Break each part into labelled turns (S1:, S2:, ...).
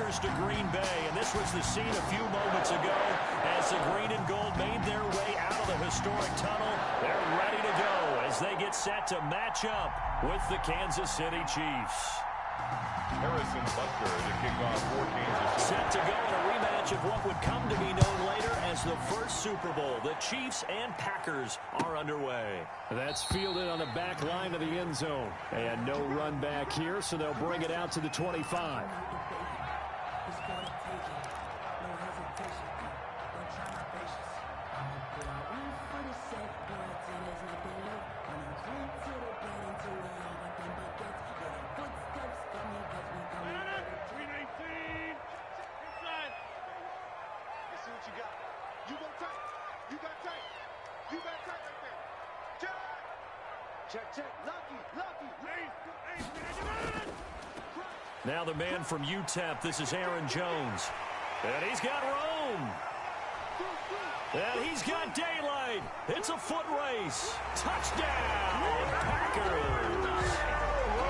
S1: Packers to Green Bay, and this was the scene a few moments ago as the green and gold made their way out of the historic tunnel. They're ready to go as they get set to match up with the Kansas City Chiefs.
S2: Harrison Butker to kick off for Kansas City.
S1: Set to go in a rematch of what would come to be known later as the first Super Bowl. The Chiefs and Packers are underway.
S3: That's fielded on the back line of the end zone. And no run back here, so they'll bring it out to the 25.
S1: Now the man from UTEP, this is Aaron Jones. And he's got room. And he's got daylight. It's a foot race. Touchdown, Packers.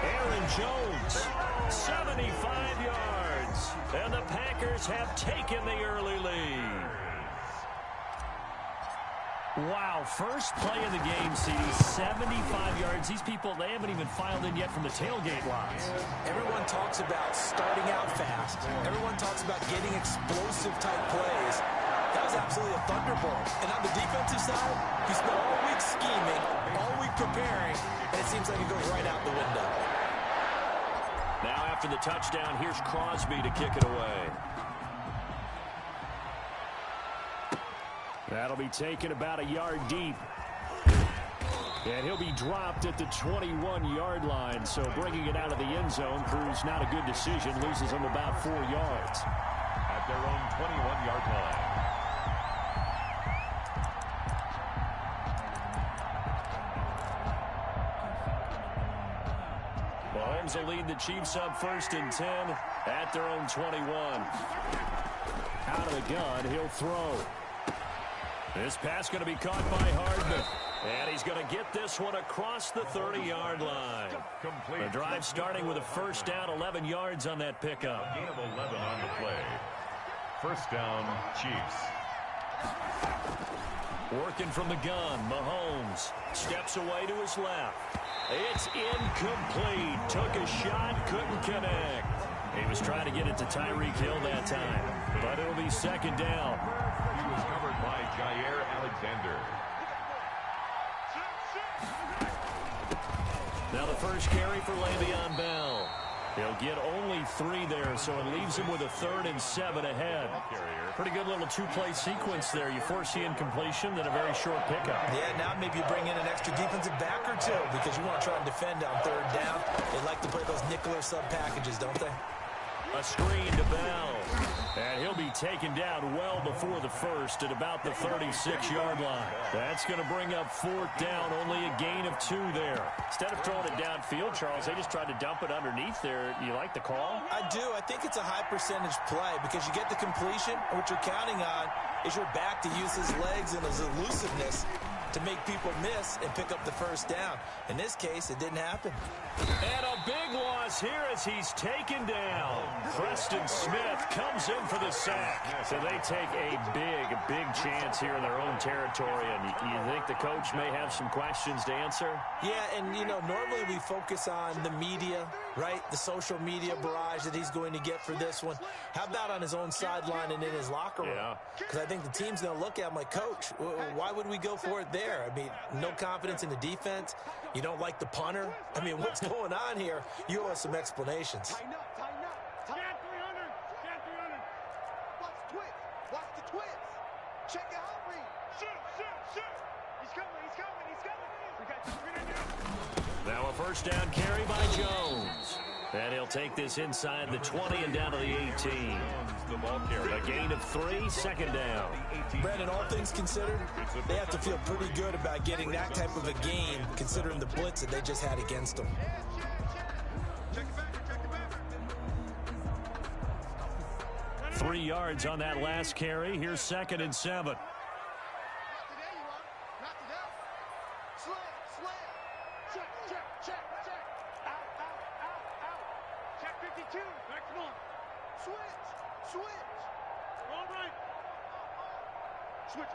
S1: Aaron Jones, 75 yards. And the Packers have taken the early lead. Wow, first play of the game, CD, 75 yards. These people, they haven't even filed in yet from the tailgate lines.
S4: Everyone talks about starting out fast. Everyone talks about getting explosive-type plays. That was absolutely a thunderbolt. And on the defensive side, he spent all week scheming, all week preparing, and it seems like it goes right out the window.
S1: Now after the touchdown, here's Crosby to kick it away.
S3: That'll be taken about a yard deep. And he'll be dropped at the 21-yard line. So bringing it out of the end zone proves not a good decision. Loses him about 4 yards.
S2: At their own 21-yard line.
S1: Mahomes will lead the Chiefs up 1st and 10 at their own 21.
S3: Out of the gun, he'll throw.
S1: This pass going to be caught by Hardman. And he's going to get this one across the 30-yard line.
S2: Complete.
S1: The drive starting with a first down, 11 yards on that pickup.
S2: Gain of 11 on the play. First down, Chiefs.
S1: Working from the gun, Mahomes steps away to his left. It's incomplete. Took a shot, couldn't connect. He was trying to get it to Tyreek Hill that time. But it'll be second down.
S2: He was covered by Jair Alexander.
S1: Now the first carry for Le'Veon Bell. He'll get only 3 there, so it leaves him with a 3rd and 7 ahead. Pretty good little two-play sequence there. You foresee incompletion, then a very short pickup.
S4: Yeah, now maybe you bring in an extra defensive back or two because you want to try and defend on 3rd down. They like to play those nickel or sub packages, don't they?
S1: A screen to Bell. And he'll be taken down well before the first at about the 36-yard line. That's going to bring up 4th down, only a gain of 2 there.
S3: Instead of throwing it downfield, Charles, they just tried to dump it underneath there. You like the call?
S4: I do. I think it's a high percentage play because you get the completion, and what you're counting on is your back to use his legs and his elusiveness to make people miss and pick up the first down. In this case, it didn't happen.
S1: And a big loss here as he's taken down. Preston Smith comes in for the sack.
S3: So they take a big chance here in their own territory. And you think the coach may have some questions to answer?
S4: Yeah, and, you know, normally we focus on the media, right? The social media barrage that he's going to get for this one. How about on his own sideline and in his locker room?
S3: Yeah.
S4: Because I think the team's going to look at him like, Coach, why would we go for it there? I mean, no confidence in the defense. You don't like the punter. I mean, what's going on here? You owe us some explanations.
S5: Tighten up. Scan 300. Watch the twist. Watch the twist. Check your hot read. Shoot. He's coming. We got 300
S1: Now a first down carry by Jones. And he'll take this inside the 20 and down to the 18.
S2: The ball carrier.
S1: A gain of 3, second down.
S4: Brandon, all things considered, they have to feel pretty good about getting that type of a gain, considering the blitz that they just had against them.
S1: 3 yards on that last carry. Here's 2nd and 7.
S5: Check 52. Switch. Switch. All right. Switch it.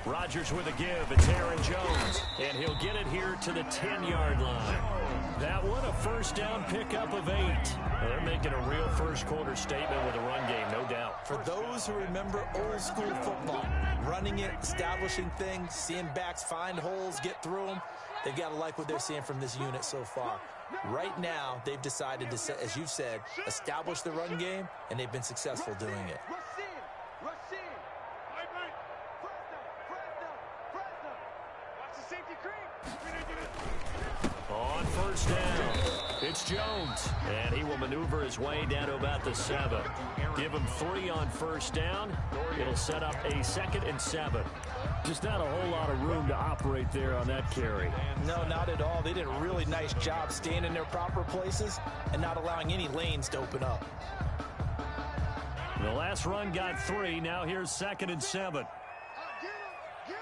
S1: Rodgers with a give. It's Aaron Jones. And he'll get it here to the 10-yard line. That one, a first down pickup of 8. Well, they're making a real first-quarter statement with a run game, no doubt.
S4: For those who remember old-school football, running it, establishing things, seeing backs find holes, get through them, they've got to like what they're seeing from this unit so far. Right now, they've decided to, as you said, establish the run game, and they've been successful doing it.
S5: Rush in. Right. Press them. Watch the safety creep.
S1: On first down, it's Jones. And he will maneuver his way down to about the 7. Give him 3 on first down. It'll set up a 2nd and 7.
S3: Just not a whole lot of room to operate there on that carry.
S4: No, not at all. They did a really nice job staying in their proper places and not allowing any lanes to open up.
S1: The last run got 3. Now here's 2nd and 7.
S5: Get him.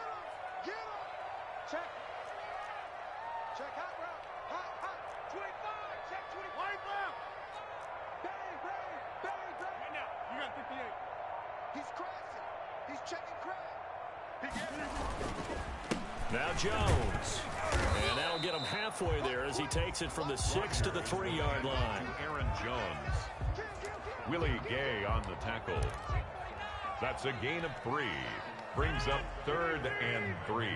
S5: Check hot route. Hot. 25. Check 25. Left. Bang. Right now. You got 58. He's crashing. He's checking crash.
S1: Now Jones. And that'll get him halfway there as he takes it from the 6 to the 3-yard line.
S2: Aaron Jones. Willie Gay on the tackle. That's a gain of 3. Brings up 3rd and 3.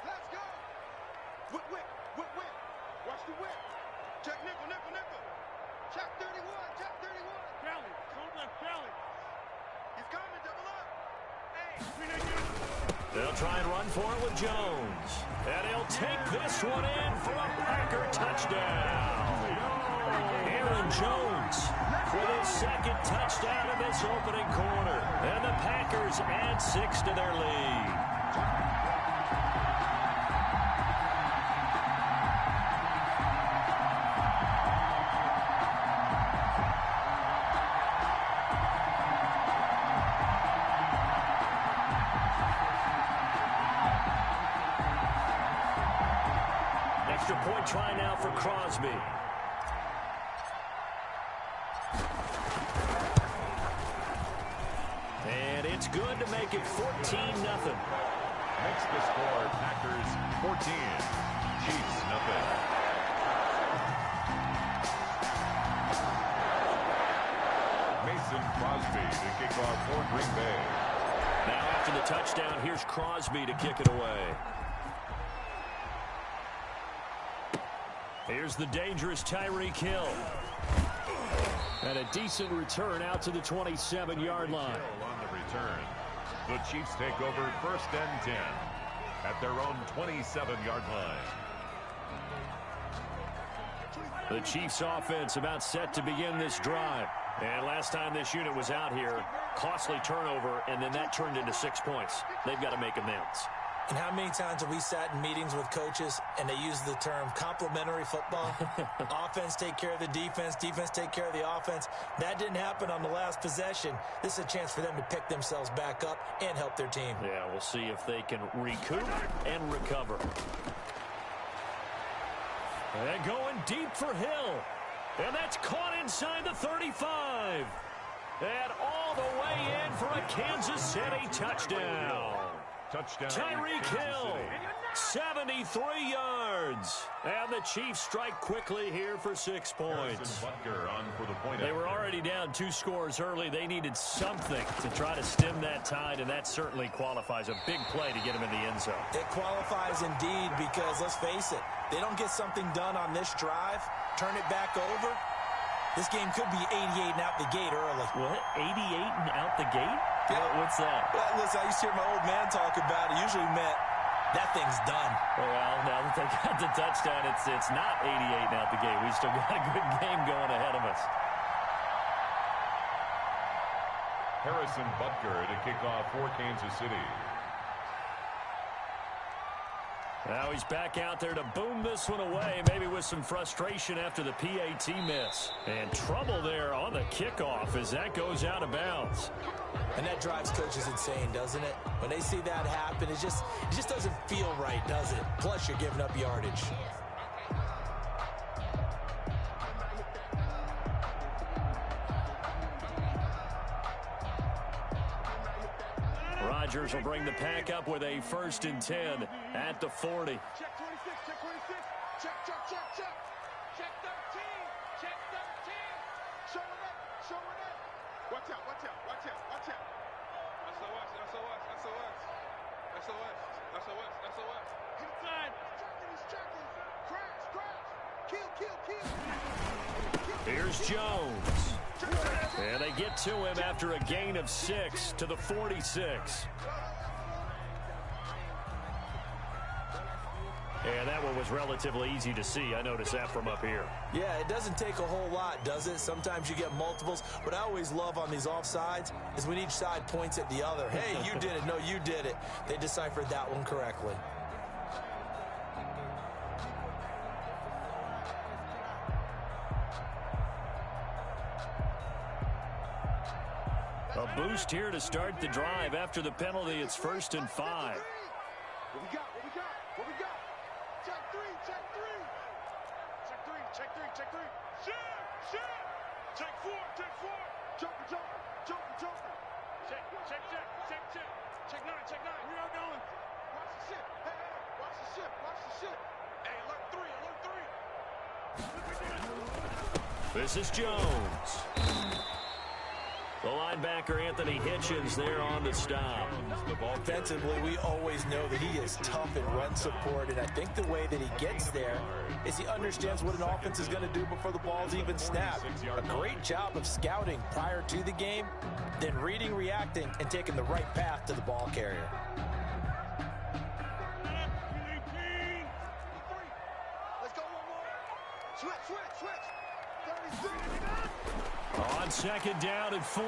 S5: Let's go. Whip. Watch the whip. Check nickel. Check 31. Crowley. Don't let Crowley. He's coming. Double up. Hey.
S1: They'll try and run for it with Jones. And he'll take this one in for a Packer touchdown. Aaron Jones with his 2nd touchdown of this opening quarter. And the Packers add 6 to their lead. Extra point try now for Crosby. And it's good to make it 14-0.
S2: Makes the score Packers 14. Chiefs nothing. Mason Crosby to kick off for Green Bay.
S1: Now after the touchdown, here's Crosby to kick it away. Here's the dangerous Tyreek Hill.
S3: And a decent return out to the 27-yard line.
S2: On the return. The Chiefs take over 1st and 10 at their own 27-yard line.
S1: The Chiefs offense about set to begin this drive. And last time this unit was out here, costly turnover, and then that turned into 6 points. They've got to make amends.
S4: And how many times have we sat in meetings with coaches and they use the term complementary football? Offense take care of the defense, defense take care of the offense. That didn't happen on the last possession. This is a chance for them to pick themselves back up and help their team.
S1: Yeah, we'll see if they can recoup and recover. And going deep for Hill. And that's caught inside the 35. And all the way in for a Kansas City touchdown.
S2: Touchdown.
S1: Tyreek Hill, 73 yards. And the Chiefs strike quickly here for 6 points.
S2: Butker on for the point.
S1: They were already down 2 scores early. They needed something to try to stem that tide, and that certainly qualifies. A big play to get him in the end zone.
S4: It qualifies indeed because, let's face it, they don't get something done on this drive, turn it back over, this game could be 88 and out the gate early.
S1: What? 88 and out the gate?
S4: Yeah.
S1: What's that?
S4: Well, listen, I used to hear my old man talk about it. Usually meant that thing's done.
S1: Well, now that they got the touchdown, it's not 88 and out the gate. We still got a good game going ahead of us.
S2: Harrison Butker to kick off for Kansas City.
S3: Now he's back out there to boom this one away, maybe with some frustration after the PAT miss. And trouble there on the kickoff as that goes out of bounds.
S4: And that drives coaches insane, doesn't it? When they see that happen, it just doesn't feel right, does it? Plus, you're giving up yardage.
S3: Rodgers will bring the pack up with a 1st and 10 at the 40.
S5: Check 26, check 26. Check, check, check, check. Check 13, check 13. Show it up, show it up. Watch out, watch out, watch out, watch out. SOS, SOS, SOS. SOS, SOS, SOS. Inside. He's checking. Crash, crash. Kill, kill, kill.
S3: Here's Jones. And they get to him after a gain of 6 to the 46. And that one was relatively easy to see. I noticed that from up here.
S4: Yeah, it doesn't take a whole lot, does it? Sometimes you get multiples. What I always love on these offsides is when each side points at the other. Hey, you did it. No, you did it. They deciphered that one correctly.
S3: A boost here to start the drive. After the penalty, it's 1st and 5.
S5: What we got, what we got, what we got? Check 3, check 3. Check 3, check 3, check 3. Shit, shit. Check 4, check 4. Jumper, jumper, jumper, jumper. Check, check, check, check, check. Check 9, check 9. We are going. Watch the ship. Hey, hey, watch the ship, watch the ship. Hey, alert 3, alert 3.
S3: This is Jones. The linebacker, Anthony Hitchens, there on the stop.
S4: Offensively, we always know that he is tough in run support, and I think the way that he gets there is he understands what an offense is going to do before the ball's even snapped. A great job of scouting prior to the game, then reading, reacting, and taking the right path to the ball carrier.
S5: Let's go one more. Switch, switch, switch. 36.
S3: On 2nd down and 4.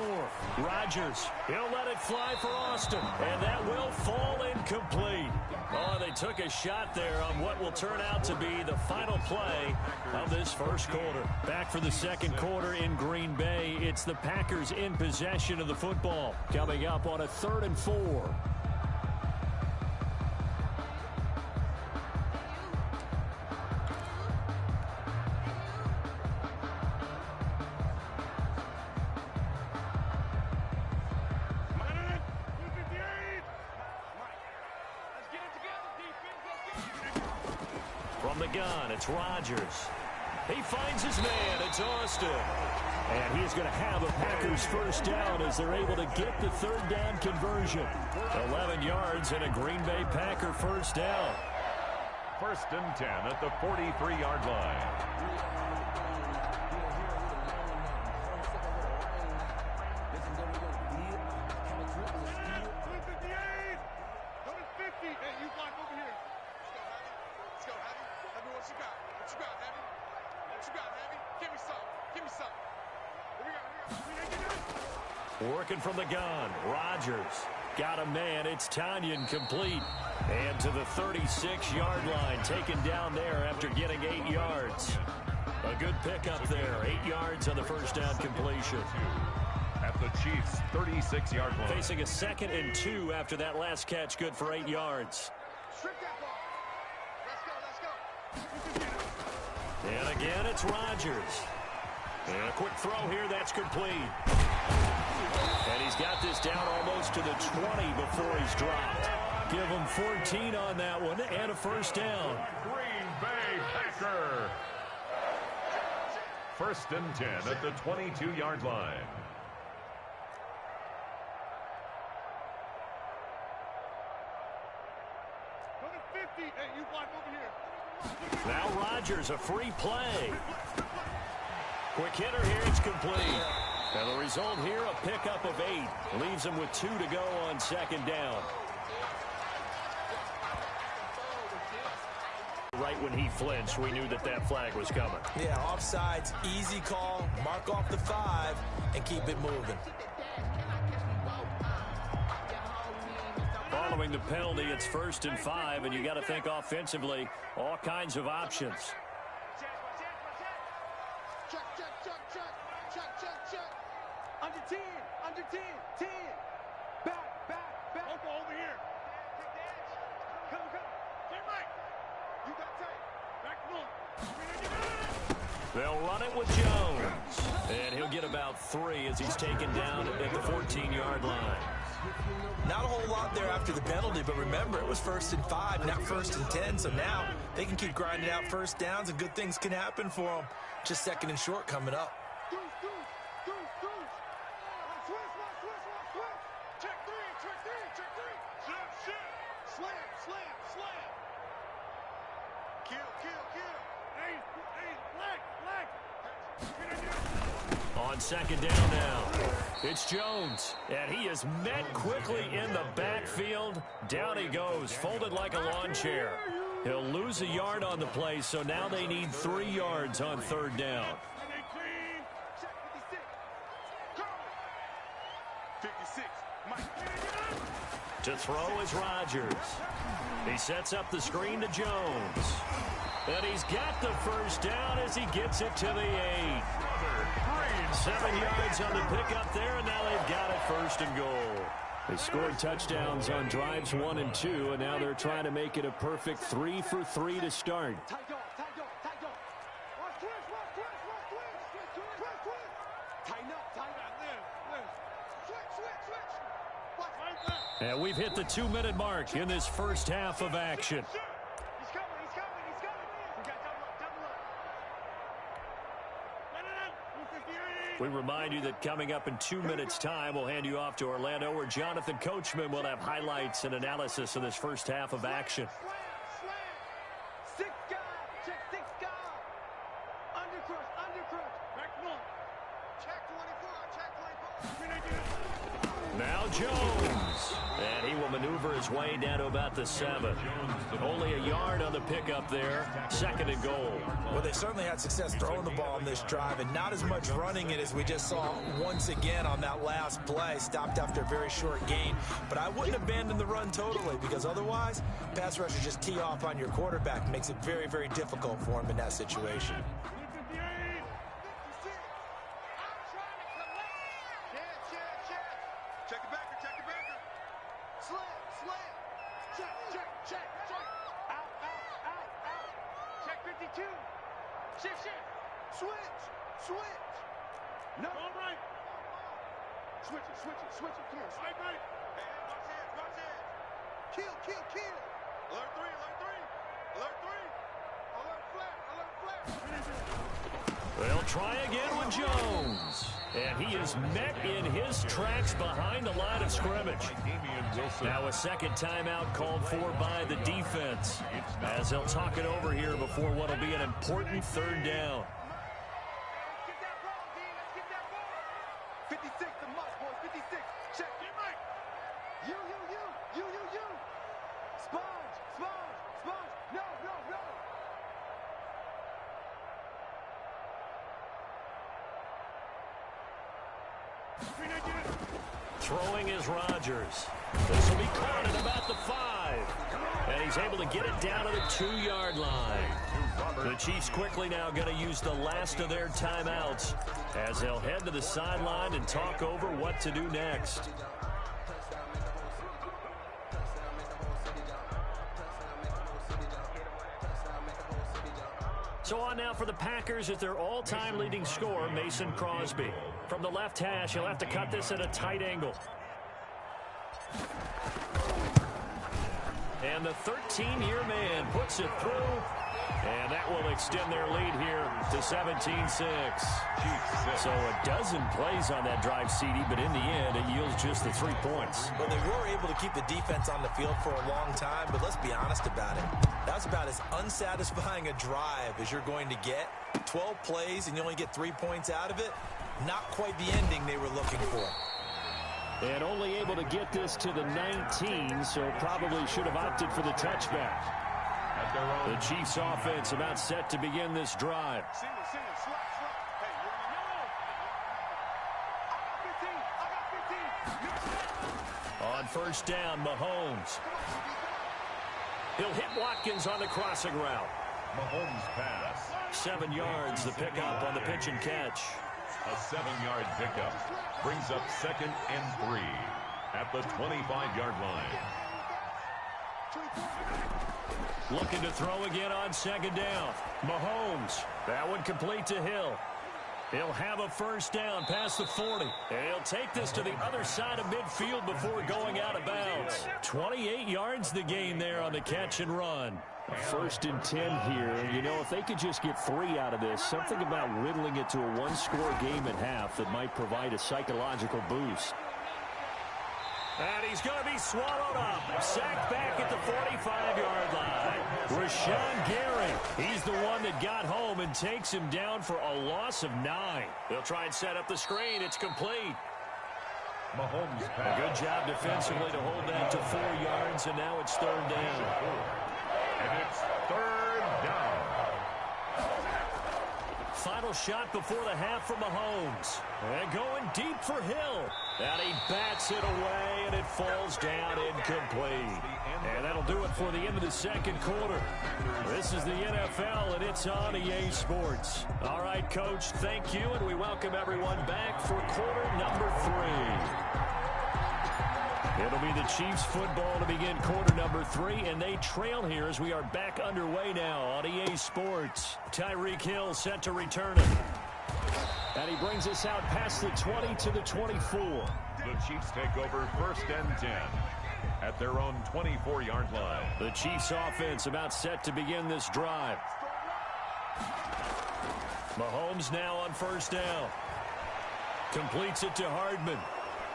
S3: Rodgers, he'll let it fly for Austin, and that will fall incomplete. Oh, they took a shot there on what will turn out to be the final play of this 1st quarter. Back for the 2nd quarter in Green Bay. It's the Packers in possession of the football. Coming up on a 3rd and 4. From the gun, it's Rodgers. He finds his man. It's Austin. And he is going to have a Packers 1st down as they're able to get the 3rd down conversion. 11 yards and a Green Bay Packer 1st down.
S2: 1st and 10 at the 43-yard line.
S3: Working from the gun, Rodgers. Got a man, it's Tanyan complete. And to the 36-yard line, taken down there after getting 8 yards. A good pickup there, 8 yards on the 1st down completion.
S2: At the Chiefs' 36-yard line.
S3: Facing a 2nd and 2 after that last catch, good for 8 yards.
S5: Strip that ball. Let's go, let's go.
S3: And again, it's Rodgers. And a quick throw here, that's complete. And he's got this down almost to the 20 before he's dropped. Give him 14 on that one and a 1st down.
S2: Green Bay Packer. 1st and 10 at the 22-yard line.
S5: Go to 50. Hey, you block over here.
S3: Now Rodgers, a free play. Quick hitter here, it's complete. And the result here, a pickup of 8. Leaves him with 2 to go on 2nd down. Right when he flinched, we knew that that flag was coming.
S4: Yeah, offsides, easy call, mark off the 5, and keep it moving.
S3: On following the penalty. It's 1st and 5, and you got to think offensively, all kinds of options.
S5: Check, check, check, check. Check, check, check. Under 10, under 10, 10. Back, back, back. Local over here. Take the edge. Come, come. J. Mike. You got tight. Back one.
S3: They'll run it with Jones. And he'll get about 3 as he's taken down at the 14-yard line.
S4: Not a whole lot there after the penalty, but remember, it was 1st and 5, not 1st and 10, so now they can keep grinding out first downs and good things can happen for them. Just 2nd and short coming up.
S5: Deuce, deuce, deuce, deuce. Switch, switch, switch, switch. Check 3, check 3, check 3. Shit, shit. Slam, slam, slam. Kill, kill, kill. Hey, hey, leg, leg.
S3: On 2nd down now, it's Jones, and he is met quickly in the backfield. Down he goes, folded like a lawn chair. He'll lose a yard on the play, so now they need 3 yards on 3rd down.
S5: Check 56. Go. 56. Mike.
S3: To throw is Rodgers. He sets up the screen to Jones. And he's got the 1st down as he gets it to the 8. 7 yards on the pickup there, and now they've got it 1st and goal. They scored touchdowns on drives 1 and 2, and now they're trying to make it a perfect 3 for 3 to start.
S5: Tight dog, tight dog, tight dog. Watch twist, watch twist, watch twist. Twist, twist, twist. Tighten up, tighten up. Switch, switch, switch. Watch right there.
S3: And we've hit the 2-minute mark in this first half of action.
S5: He's coming, he's coming, he's coming. We got double up, double up. Let it out. 258.
S3: We remind you that coming up in 2 minutes' time, we'll hand you off to Orlando, where Jonathan Coachman will have highlights and analysis of this first half of action.
S5: Slam, slam. 6 guy, check 6 guy. Undercrush, undercrush. Back one. Check 24, check 24.
S3: Now Jones, and he will maneuver his way down to about the 7. Only a yard on the pickup there, 2nd and goal.
S4: Well, they certainly had success throwing the ball on this drive and not as much running it as we just saw once again on that last play. Stopped after a very short gain. But I wouldn't abandon the run totally, because otherwise, pass rushers just tee off on your quarterback. Makes it very, very difficult for him in that situation.
S5: 56. I'm trying to collect. Check. Check it backer, check it backer. Slam, slam. Check, check, check, check. Out, out, out, out. Check 52. Shift, shift. Switch, switch. No. All right. Switch it, switch it, switch it. Come on. Right, right. Hey, watch hands, watch hands. Kill, kill, kill. Alert 3, alert 3. Alert 3. Alert flat, alert flat.
S3: They'll try again with Jones. And he is met in his tracks behind the line of scrimmage. Now a 2nd timeout called for by the defense, as they'll talk it over here before what will be an important 3rd down.
S5: Let's get that ball, D. Let's get that ball. 56, the must, boys. 56. Check. Get Mike. You. Sponge, sponge, sponge. No, no, no.
S3: Throwing is Rodgers. This will be caught at about the 5. And he's able to get it down to the 2-yard line. The Chiefs quickly now going to use the last of their timeouts as they'll head to the sideline and talk over what to do next. So on now for the Packers at their all-time leading scorer, Mason Crosby. From the left hash, he'll have to cut this at a tight angle. And the 13-year man puts it through. And that will extend their lead here to 17-6. So a dozen plays on that drive, CD, but in the end, it yields just the 3 points.
S4: Well, they were able to keep the defense on the field for a long time, but let's be honest about it. That's about as unsatisfying a drive as you're going to get. 12 plays and you only get 3 points out of it. Not quite the ending they were looking for.
S3: And only able to get this to the 19, so probably should have opted for the touchback. The Chiefs offense about set to begin this drive.
S5: Single, slap. Hey, you're in the yellow. I got 15.
S3: On first down, Mahomes. He'll hit Watkins on the crossing route.
S2: Mahomes pass.
S3: 7 yards, the pickup on the pitch and catch.
S2: A 7-yard pickup brings up 2nd and 3 at the 25-yard line.
S3: Looking to throw again on 2nd down. Mahomes. That one complete to Hill. He'll have a first down past the 40. And he'll take this to the other side of midfield before going out of bounds. 28 yards the gain there on the catch and run. 1st and 10 here. You know, if they could just get 3 out of this, something about whittling it to a one-score game at half that might provide a psychological boost.
S1: And he's going to be swallowed up. Sacked back at the 45-yard line. Rashawn Gary. He's the one that got home and takes him down for a loss of 9. They'll try and set up the screen. It's complete.
S2: Mahomes
S3: A
S2: pass.
S3: good job defensively to hold that to 4 yards, and now it's 3rd down.
S2: And it's 3rd down.
S1: Final shot before the half for Mahomes. And going deep for Hill. And he bats it away, and it falls down incomplete. And that'll do it for the end of the 2nd quarter. This is the NFL, and it's on EA Sports. All right, Coach, thank you, and we welcome everyone back for quarter number 3. It'll be the Chiefs football to begin quarter number 3, and they trail here as we are back underway now on EA Sports. Tyreek Hill set to return it. And he brings us out past the 20 to the 24.
S2: The Chiefs take over 1st and 10 at their own 24-yard line.
S3: The Chiefs offense about set to begin this drive. Mahomes now on first down. Completes it to Hardman.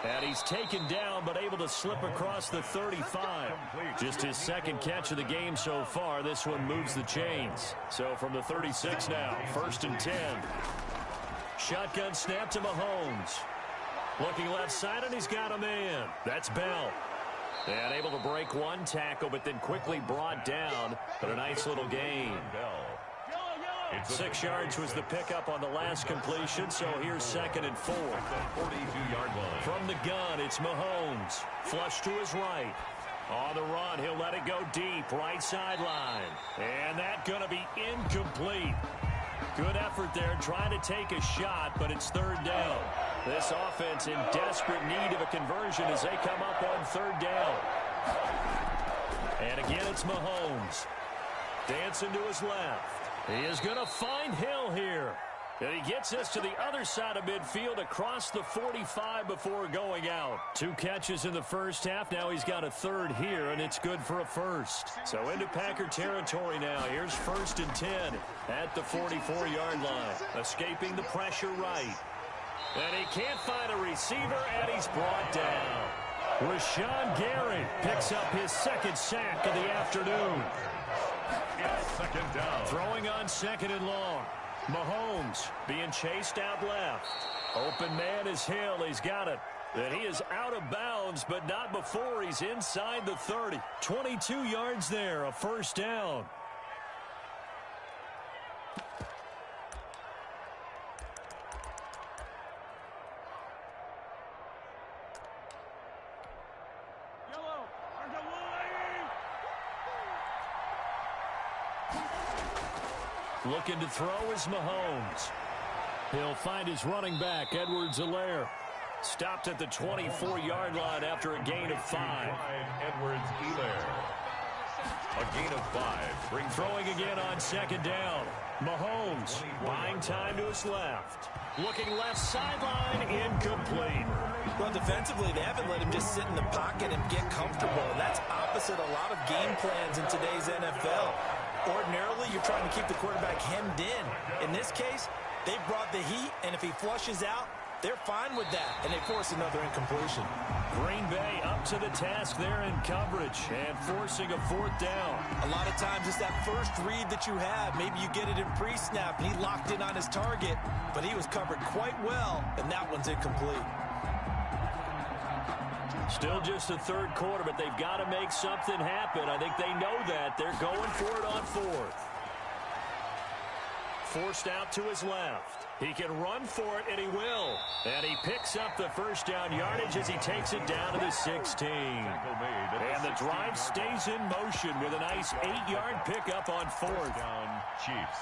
S3: And he's taken down but able to slip across the 35. Just his 2nd catch of the game so far. This one moves the chains. So from the 36 now, 1st and 10. Shotgun snap to Mahomes. Looking left side, and he's got a man. That's Bell. And able to break one tackle, but then quickly brought down. But a nice little gain. 6 yards was the pickup on the last completion, so here's 2nd and 4.
S2: 42-yard line.
S3: From the gun, it's Mahomes. Flush to his right. On the run, he'll let it go deep, right sideline. And that's going to be incomplete. Good effort there, trying to take a shot, but it's 3rd down. This offense in desperate need of a conversion as they come up on 3rd down. And again, it's Mahomes. Dancing to his left. He is going to find Hill here. And he gets us to the other side of midfield across the 45 before going out. 2 catches in the first half. Now he's got a 3rd here, and it's good for a 1st. So into Packer territory now. Here's 1st and 10 at the 44-yard line. Escaping the pressure right. And he can't find a receiver, and he's brought down. Rashawn Gary picks up his 2nd sack of the afternoon.
S2: It's 2nd down.
S3: Throwing on 2nd and long. Mahomes being chased out left. Open man is Hill. He's got it. And he is out of bounds, but not before he's inside the 30. 22 yards there, a 1st down. Looking to throw is Mahomes. He'll find his running back, Edwards-Helaire. Stopped at the 24-yard line after a gain of 5.
S2: Edwards-Helaire. A gain of 5. Brings
S3: Throwing again on 2nd down. Mahomes buying time to his left. Looking left sideline, incomplete.
S4: Well, defensively, they haven't let him just sit in the pocket and get comfortable. That's opposite a lot of game plans in today's NFL. Ordinarily, you're trying to keep the quarterback hemmed in. In this case, they've brought the heat, and if he flushes out, they're fine with that, and they force another incompletion.
S3: Green Bay up to the task there in coverage and forcing a 4th down.
S4: A lot of times it's that first read that you have. Maybe you get it in pre-snap, and he locked in on his target, but he was covered quite well, and that one's incomplete.
S3: Still just the 3rd quarter, but they've got to make something happen. I think they know that. They're going for it on 4th.
S1: forced out to his left. He can run for it, and he will. And he picks up the first down yardage as he takes it down to the 16. And the drive stays in motion with a nice 8-yard pickup on 4th.
S2: Down Chiefs.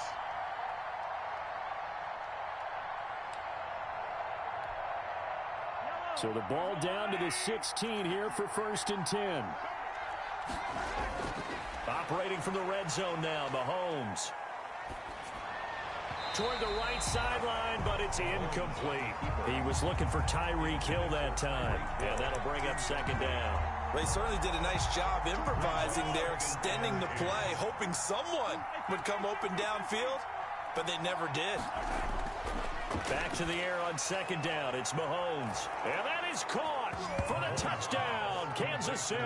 S3: So the ball down to the 16 here for 1st and 10.
S1: Operating from the red zone now, Mahomes. Toward the right sideline, but it's incomplete. He was looking for Tyreek Hill that time. And that'll bring up 2nd down.
S4: They certainly did a nice job improvising there, extending the play, hoping someone would come open downfield, but they never did.
S1: Back to the air on 2nd down. It's Mahomes. And that is caught for the touchdown, Kansas City.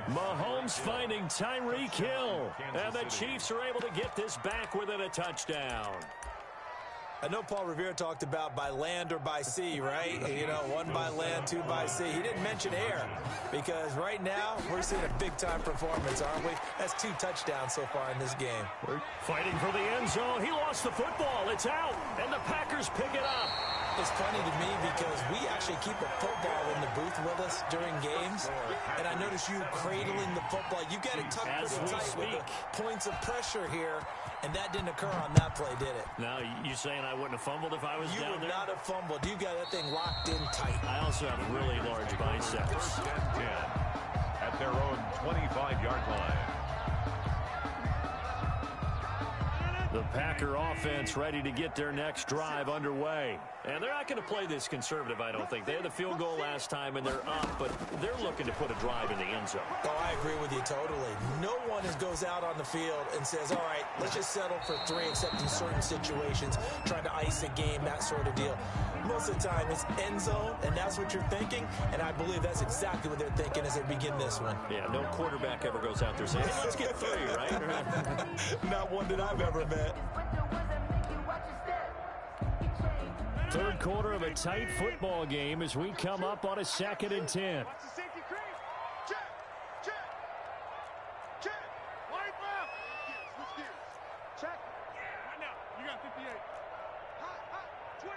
S1: Mahomes finding Tyreek Hill. And the Chiefs are able to get this back within a touchdown.
S4: I know Paul Revere talked about by land or by sea, right? You know, 1 by land, 2 by sea. He didn't mention air because right now we're seeing a big-time performance, aren't we? That's 2 touchdowns so far in this game.
S1: Fighting for the end zone. He lost the football. It's out, and the Packers pick it up.
S4: It's funny to me because we actually keep a football in the booth with us during games, and I notice you cradling the football. You got it tucked pretty tight with the points of pressure here, and that didn't occur on that play, did it?
S1: Now, you saying I wouldn't have fumbled if I was
S4: You
S1: down
S4: would
S1: there?
S4: not have fumbled. You got that thing locked in tight.
S1: I also have really large biceps.
S2: 1st and 10 at their own 25-yard line.
S1: The Packer offense ready to get their next drive underway. And they're not going to play this conservative, I don't think. They had the field goal last time, and they're up, but they're looking to put a drive in the end zone.
S4: Oh, I agree with you totally. No one goes out on the field and says, all right, let's just settle for 3, except in certain situations, trying to ice a game, that sort of deal. Most of the time, it's end zone, and that's what you're thinking, and I believe that's exactly what they're thinking as they begin this one.
S1: Yeah, no quarterback ever goes out there saying, hey, let's get 3, right?
S4: Not one that I've ever met.
S3: 3rd quarter of a tight football game as we come up on a 2nd and 10.
S5: Watch the safety crease. Check. Check. Check. Wide left. Switch gears. Check. Right now. You got 58. Hot, hot. 25.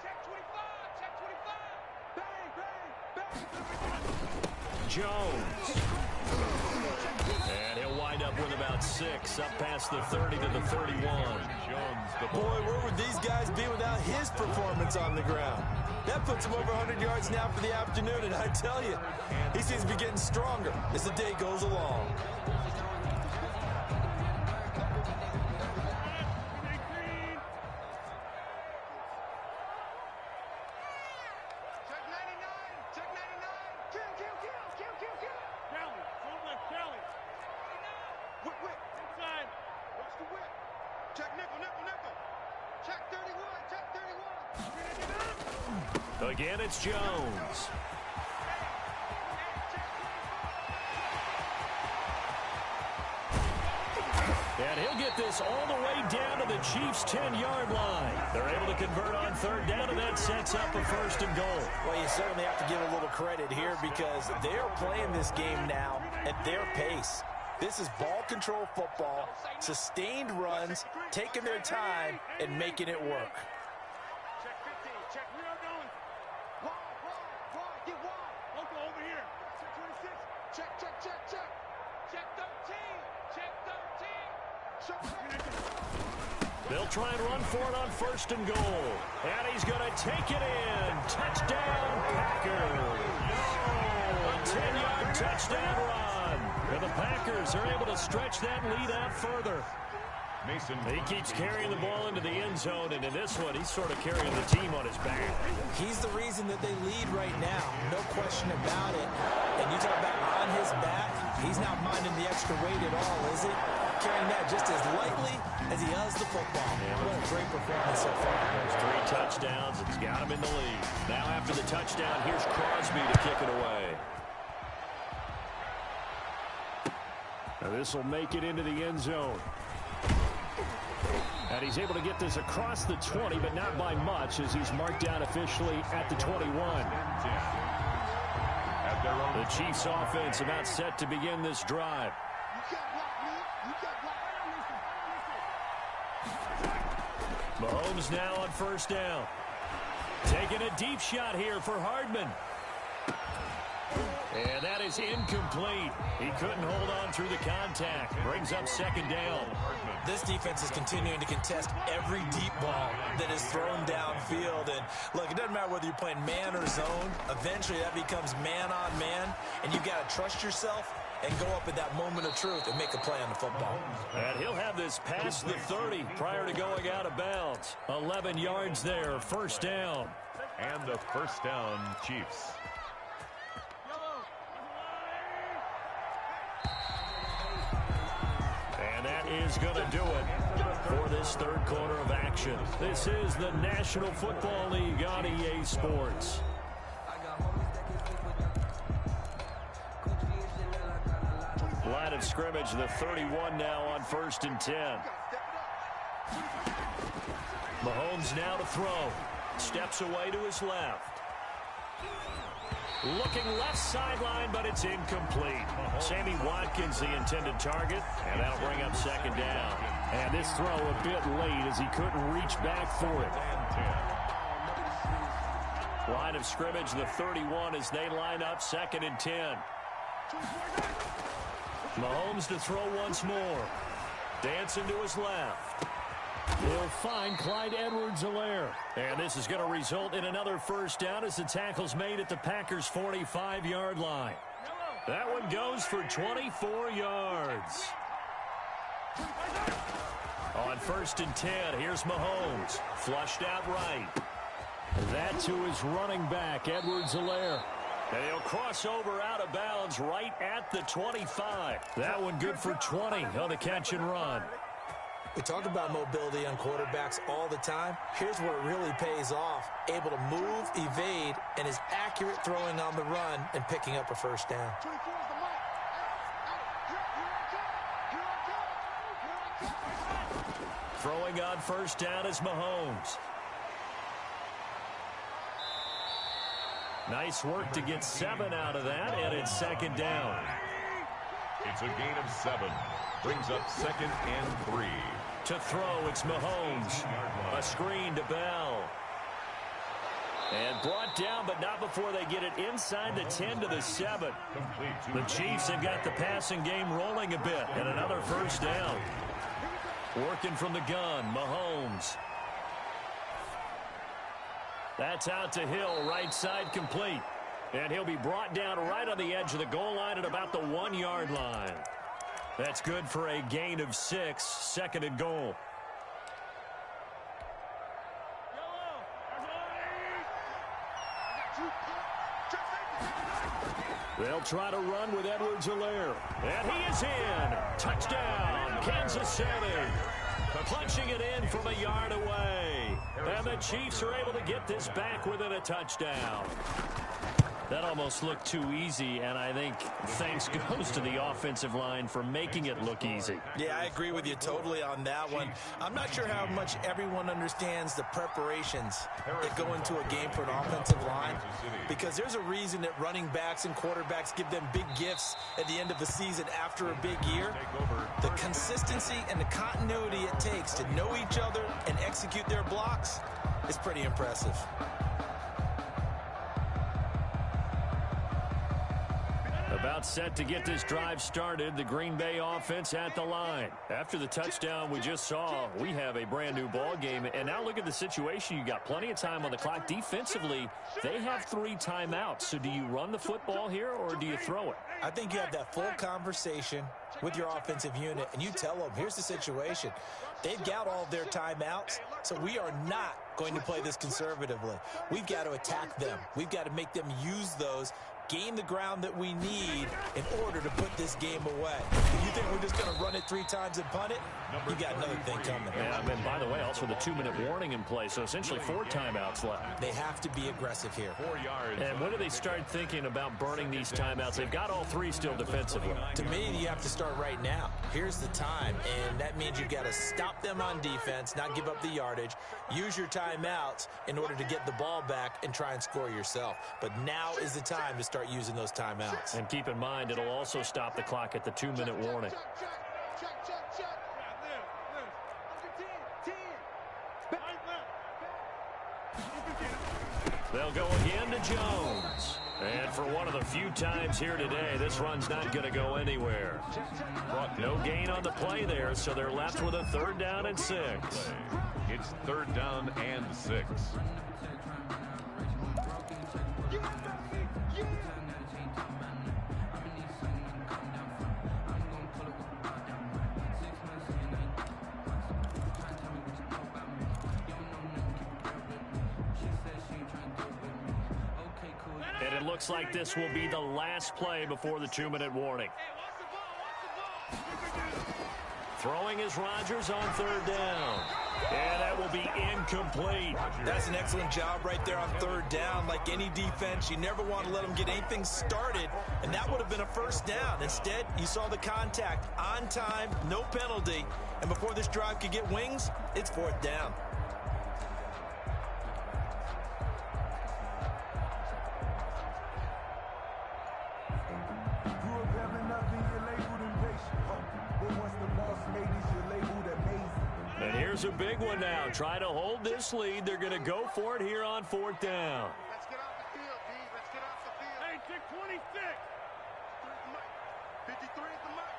S5: Check 25. Check 25. Bang, bang, bang.
S1: Jones. And he'll wind up with about 6, up past the 30 to the 31.
S2: Jones, the
S4: Boy, where would these guys be without his performance on the ground? That puts him over 100 yards now for the afternoon, and I tell you, he seems to be getting stronger as the day goes along.
S5: Check 99. Check 99. Kill. Kelly. Front left, Kelly. Whip. Inside. Watch the whip. Check nickel. Check 31. Check 31.
S1: Again, it's Jones. And he'll get this all the way down to the Chiefs' 10-yard line. They're able to convert on 3rd down, and that sets up a 1st and goal.
S4: Well, you certainly have to give a little credit here because they're playing this game now at their pace. This is ball control football, sustained runs, taking their time, and making it work.
S5: Check 15. Check. We are going. Wide. Get wide. Local over here. Check 26. Check. Check 13. Check 13. Show me.
S1: They'll try and run for it on 1st and goal. And he's going to take it in. Touchdown, Packers. A 10-yard touchdown run. And the Packers are able to stretch that lead out further.
S2: Mason.
S1: He keeps carrying the ball into the end zone, and in this one, he's sort of carrying the team on his back.
S4: He's the reason that they lead right now, no question about it. And you talk about on his back, he's not minding the extra weight at all, is he? Carrying that just as lightly as he does the football. What a great performance so far.
S1: There's 3 touchdowns. It's got him in the lead. Now after the touchdown, here's Crosby to kick it away.
S3: Now this will make it into the end zone. And he's able to get this across the 20, but not by much as he's marked down officially at the 21.
S1: The Chiefs offense about set to begin this drive.
S3: Mahomes now on first down. Taking a deep shot here for Hardman. And that is incomplete. He couldn't hold on through the contact. Brings up second down.
S4: This defense is continuing to contest every deep ball that is thrown downfield. And look, it doesn't matter whether you're playing man or zone. Eventually that becomes man on man. And you've got to trust yourself and go up at that moment of truth and make a play on the football.
S3: And he'll have this past the 30 prior to going out of bounds. 11 yards there, first down.
S2: And the first down, Chiefs.
S3: And that is going to do it for this third quarter of action. This is the National Football League on EA Sports. Line of scrimmage, the 31 now on first and 10. Mahomes now to throw. Steps away to his left. Looking left sideline, but it's incomplete. Sammy Watkins, the intended target, and that'll bring up second down. And this throw a bit late as he couldn't reach back for it. Line of scrimmage, the 31 as they line up, second and 10. Mahomes to throw once more. Dancing to his left. He'll find Clyde Edwards-Helaire. And this is going to result in another first down as the tackle's made at the Packers' 45-yard line. That one goes for 24 yards. On first and 10, here's Mahomes. Flushed out right. That to his running back, Edwards-Helaire. And he'll cross over out of bounds right at the 25. That one good for 20 on the catch and run.
S4: We talk about mobility on quarterbacks all the time. Here's where it really pays off. Able to move, evade, and is accurate throwing on the run and picking up a first down.
S3: Throwing on first down is Mahomes. Nice work to get 7 out of that, and it's second down.
S2: It's a gain of 7. Brings up second and 3.
S3: To throw, it's Mahomes. A screen to Bell. And brought down, but not before they get it inside the 10 to the 7. The Chiefs have got the passing game rolling a bit, and another first down. Working from the gun, Mahomes. That's out to Hill, right side complete. And he'll be brought down right on the edge of the goal line at about the 1-yard line. That's good for a gain of 6, second and goal. They'll try to run with Edwards-Helaire. And he is in. Touchdown, Kansas City. Punching it in from a yard away. And the Chiefs are able to get this back within a touchdown. That almost looked too easy, and I think thanks goes to the offensive line for making it look easy.
S4: Yeah, I agree with you totally on that one. I'm not sure how much everyone understands the preparations that go into a game for an offensive line, because there's a reason that running backs and quarterbacks give them big gifts at the end of the season after a big year. The consistency and the continuity it takes to know each other and execute their blocks is pretty impressive.
S3: About set to get this drive started, the Green Bay offense at the line. After the touchdown we just saw, we have a brand new ball game. And now look at the situation. You got plenty of time on the clock. Defensively, they have 3 timeouts. So do you run the football here or do you throw it?
S4: I think you have that full conversation with your offensive unit, and you tell them, here's the situation. They've got all of their timeouts, so we are not going to play this conservatively. We've got to attack them. We've got to make them use those, gain the ground that we need in order to put this game away. If you think we're just going to run it 3 times and punt it, you got another thing coming.
S3: Yeah, and by the way, also the 2-minute warning in play, so essentially 4 timeouts left.
S4: They have to be aggressive here.
S2: 4 yards.
S3: And when do they start thinking about burning these timeouts? They've got all 3 still defensively.
S4: To me, you have to start right now. Here's the time, and that means you've got to stop them on defense, not give up the yardage, use your timeouts in order to get the ball back and try and score yourself. But now is the time to start using those timeouts.
S3: And keep in mind, it'll also stop the clock at the 2-minute warning.
S5: Check.
S1: They'll go again to Jones. And for one of the few times here today, this run's not going to go anywhere. No gain on the play there, so they're left with a 3rd down and 6.
S2: It's 3rd down and 6.
S3: And it looks like this will be the last play before the 2-minute warning.
S1: Throwing is Rodgers on 3rd down. And that will be incomplete.
S4: That's an excellent job right there on 3rd down. Like any defense, you never want to let them get anything started, and that would have been a 1st down. Instead, you saw the contact on time, no penalty, and before this drive could get wings, it's 4th down.
S1: And here's a big one now. Try to hold this lead. They're going to go for it here on 4th down.
S5: Let's get off the field, D. Let's get off the field. Hey, take 26. 53 at the mic.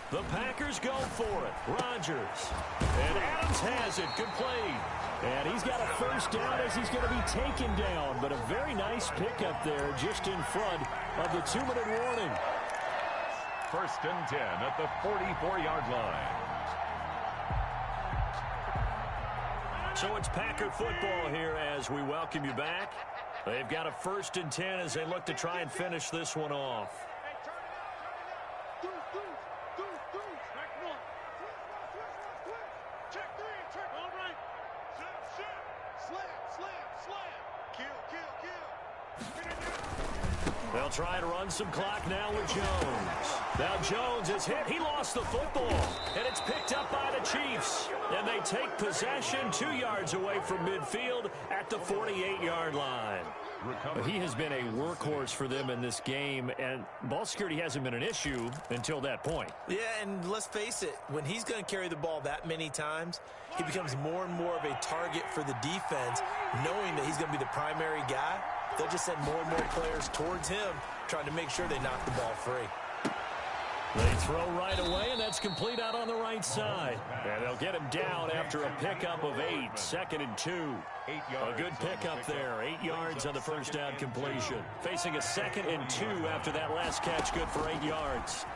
S1: The Packers go for it. Rodgers. And Adams has it. Complete.
S3: And he's got a 1st down as he's going to be taken down. But a very nice pickup there just in front of the 2-minute warning.
S2: 1st and 10 at the 44-yard line.
S1: So it's Packer football here as we welcome you back. They've got a 1st and 10 as they look to try and finish this one off. They'll try to run some clock now with Jones. Now Jones is hit. He lost the football. And it's picked up by the Chiefs. And they take possession 2 yards away from midfield at the 48-yard line.
S3: He has been a workhorse for them in this game, and ball security hasn't been an issue until that point.
S4: Yeah, and let's face it, when he's going to carry the ball that many times, he becomes more and more of a target for the defense, knowing that he's going to be the primary guy. They'll just send more and more players towards him, trying to make sure they knock the ball free.
S1: They throw right away, and that's complete out on the right side. And they'll get him down after a pickup of 8, 2nd and 2. A good pickup there, 8 yards on the 1st down completion. Facing a 2nd and 2 after that last catch, good for 8 yards.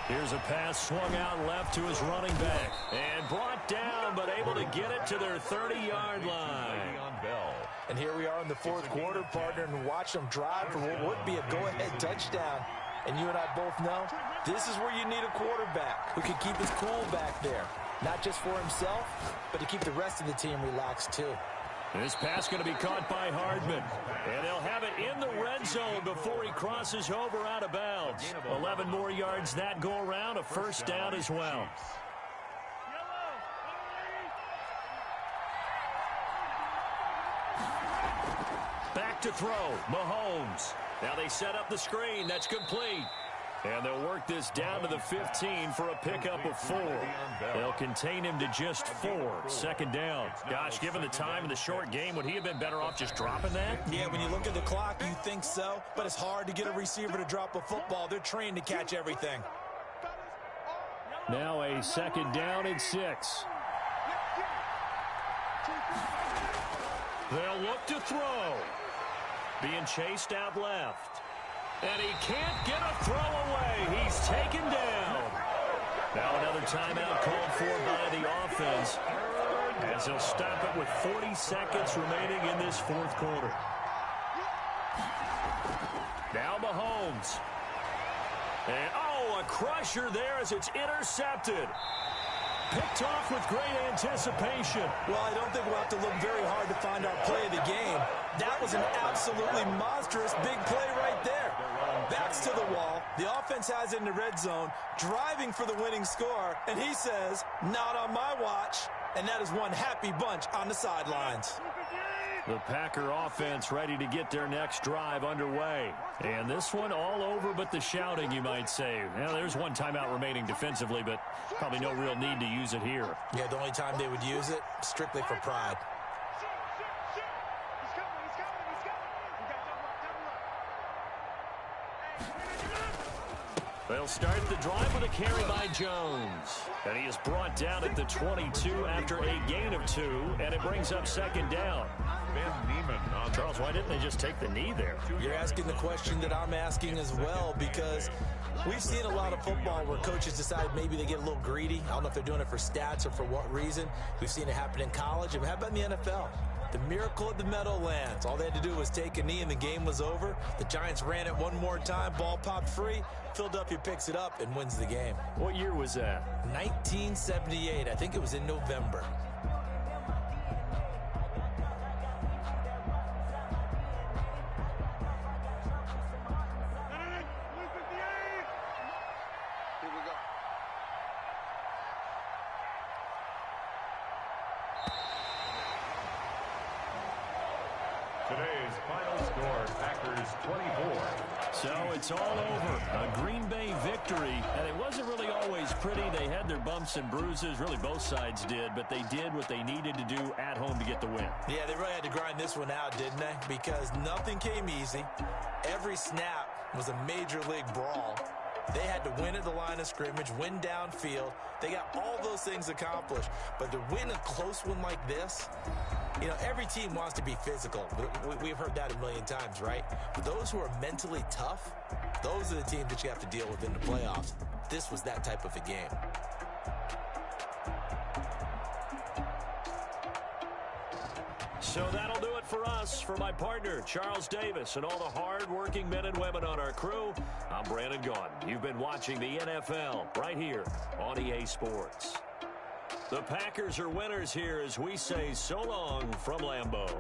S1: Here's a pass swung out left to his running back. And brought down, but able to get it to their 30-yard line.
S4: And here we are in the 4th quarter, partner, and watch them drive for what would be a go-ahead touchdown. And you and I both know this is where you need a quarterback who can keep his cool back there. Not just for himself, but to keep the rest of the team relaxed too.
S1: This pass going to be caught by Hardman. And they'll have it in the red zone before he crosses over out of bounds. 11 more yards that go around, a 1st down as well. Back to throw, Mahomes. Now they set up the screen. That's complete. And they'll work this down to the 15 for a pickup of 4. They'll contain him to just 4. 2nd down. Gosh, given the time in the short game, would he have been better off just dropping that?
S4: Yeah, when you look at the clock, you think so. But it's hard to get a receiver to drop a football. They're trained to catch everything.
S3: Now a 2nd down and 6.
S1: They'll look to throw. Being chased out left. And he can't get a throw away. He's taken down. Now another timeout called for by the offense, as they'll stop it with 40 seconds remaining in this 4th quarter. Now Mahomes. And, a crusher there as it's intercepted. Picked off with great anticipation.
S4: Well, I don't think we'll have to look very hard to find our play of the game. That was an absolutely monstrous big play right there. Backs to the wall. The offense has it in the red zone, driving for the winning score. And he says, not on my watch. And that is one happy bunch on the sidelines.
S3: The Packer offense ready to get their next drive underway. And this one all over but the shouting, you might say. Well, there's one timeout remaining defensively, but probably no real need to use it here.
S4: Yeah, the only time they would use it, strictly for pride.
S3: They'll start the drive with a carry by Jones. And he is brought down at the 22 after a gain of 2, and it brings up second down.
S2: Ben Niemann on
S3: Charles, why didn't they just take the knee there?
S4: You're asking the question that I'm asking as well, because we've seen a lot of football where coaches decide maybe they get a little greedy. I don't know if they're doing it for stats or for what reason. We've seen it happen in college. And how about in the NFL? The miracle of the Meadowlands. All they had to do was take a knee and the game was over. The Giants ran it one more time. Ball popped free. Philadelphia picks it up and wins the game.
S3: What year was that?
S4: 1978. I think it was in November.
S2: today's final score, Packers 24.
S3: So it's all over. A Green Bay victory. And it wasn't really always pretty. They had their bumps and bruises. Really, both sides did. But they did what they needed to do at home to get the win.
S4: Yeah, they really had to grind this one out, didn't they? Because nothing came easy. Every snap was a major league brawl. They had to win at the line of scrimmage, win downfield. They got all those things accomplished. But to win a close one like this, you know, every team wants to be physical. We've heard that a million times, right? But those who are mentally tough, those are the teams that you have to deal with in the playoffs. This was that type of a game.
S3: So that'll do it for us. For my partner, Charles Davis, and all the hard-working men and women on our crew, I'm Brandon Gaudin. You've been watching the NFL right here on EA Sports. The Packers are winners here as we say so long from Lambeau.